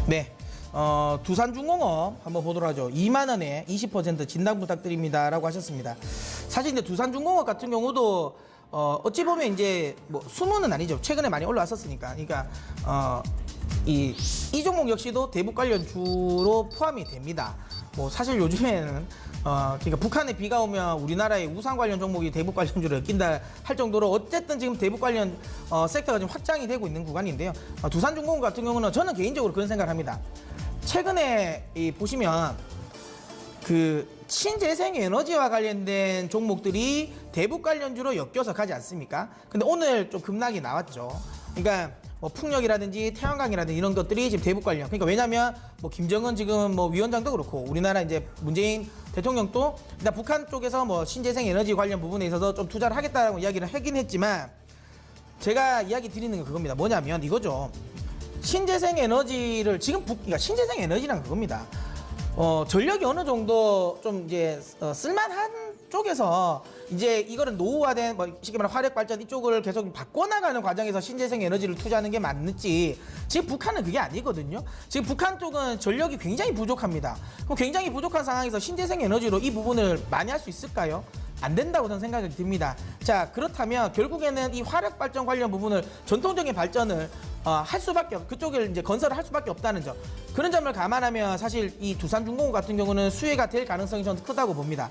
네. 두산중공업 한번 보도록 하죠. 2만 원에 20% 진당 부탁드립니다라고 하셨습니다. 사실 근데 두산중공업 같은 경우도 어찌 보면 이제 뭐 수문은 아니죠. 최근에 많이 올라왔었으니까. 그러니까 이 종목 역시도 대북 관련주로 포함이 됩니다. 뭐 사실 요즘에는 그러니까 북한에 비가 오면 우리나라의 우산 관련 종목이 대북 관련주로 엮인다 할 정도로 어쨌든 지금 대북 관련 섹터가 좀 확장이 되고 있는 구간인데요. 두산중공업 같은 경우는 저는 개인적으로 그런 생각을 합니다. 최근에 보시면 그 신재생 에너지와 관련된 종목들이 대북 관련주로 엮여서 가지 않습니까? 근데 오늘 좀 급락이 나왔죠. 그러니까 뭐 풍력이라든지 태양광이라든지 이런 것들이 지금 대북 관련. 그러니까 왜냐면 뭐 김정은 지금 뭐 위원장도 그렇고 우리나라 이제 문재인 대통령도 일단 북한 쪽에서 뭐 신재생 에너지 관련 부분에 있어서 좀 투자를 하겠다라고 이야기를 하긴 했지만 제가 이야기 드리는 건 그겁니다. 뭐냐면 이거죠. 신재생 에너지를 지금 그러니까 신재생 에너지란 그겁니다. 전력이 어느 정도 좀 이제 쓸만한 쪽에서 이제 이거를 노후화된 뭐 쉽게 말하면 화력 발전 이쪽을 계속 바꿔나가는 과정에서 신재생 에너지를 투자하는 게 맞는지 지금 북한은 그게 아니거든요. 지금 북한 쪽은 전력이 굉장히 부족합니다. 그럼 굉장히 부족한 상황에서 신재생 에너지로 이 부분을 많이 할 수 있을까요? 안 된다고 저는 생각이 듭니다. 자, 그렇다면 결국에는 이 화력 발전 관련 부분을 전통적인 발전을 할 수밖에 그쪽을 이제 건설을 할 수밖에 없다는 점. 그런 점을 감안하면 사실 이 두산중공업 같은 경우는 수혜가 될 가능성이 저는 크다고 봅니다.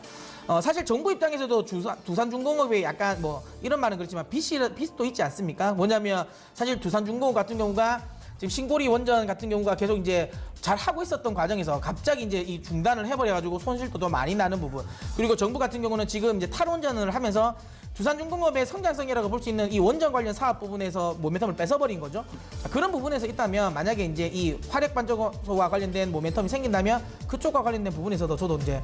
사실 정부 입장에서도 두산중공업에 약간 뭐 이런 말은 그렇지만 빚도 있지 않습니까? 뭐냐면 사실 두산중공업 같은 경우가 지금 신고리 원전 같은 경우가 계속 이제 잘 하고 있었던 과정에서 갑자기 이제 이 중단을 해버려가지고 손실도 더 많이 나는 부분. 그리고 정부 같은 경우는 지금 이제 탈원전을 하면서 두산중공업의 성장성이라고 볼 수 있는 이 원전 관련 사업 부분에서 모멘텀을 뺏어버린 거죠. 자, 그런 부분에서 있다면 만약에 이제 이 화력발전소와 관련된 모멘텀이 생긴다면 그쪽과 관련된 부분에서도 저도 이제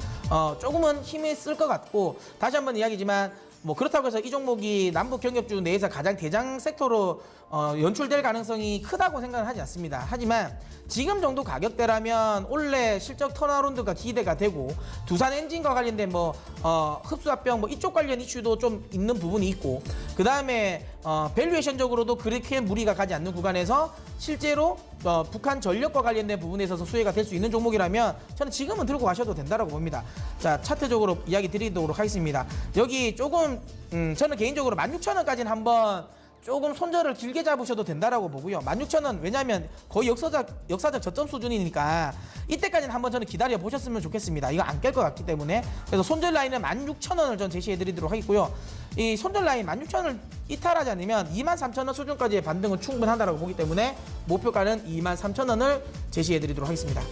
조금은 힘이 쓸 것 같고 다시 한번 이야기지만 뭐 그렇다고 해서 이 종목이 남북 경협주 내에서 가장 대장 섹터로 연출될 가능성이 크다고 생각은 하지 않습니다. 하지만 지금 정도 가격대라면 올해 실적 턴어라운드가 기대가 되고 두산 엔진과 관련된 뭐 흡수합병 뭐 이쪽 관련 이슈도 좀 있는 부분이 있고 그 다음에 밸류에이션적으로도 그렇게 무리가 가지 않는 구간에서 실제로 북한 전력과 관련된 부분에 있어서 수혜가 될 수 있는 종목이라면 저는 지금은 들고 가셔도 된다고 봅니다. 자, 차트적으로 이야기 드리도록 하겠습니다. 여기 조금 저는 개인적으로 16,000원까지는 한번 조금 손절을 길게 잡으셔도 된다라고 보고요. 16,000원 왜냐하면 거의 역사적 저점 수준이니까 이때까지는 한번 저는 기다려 보셨으면 좋겠습니다. 이거 안 깰 것 같기 때문에 그래서 손절 라인은 16,000원을 전 제시해 드리도록 하겠고요. 이 손절 라인 16,000원을 이탈하지 않으면 23,000원 수준까지의 반등은 충분하다고 보기 때문에 목표가는 23,000원을 제시해 드리도록 하겠습니다.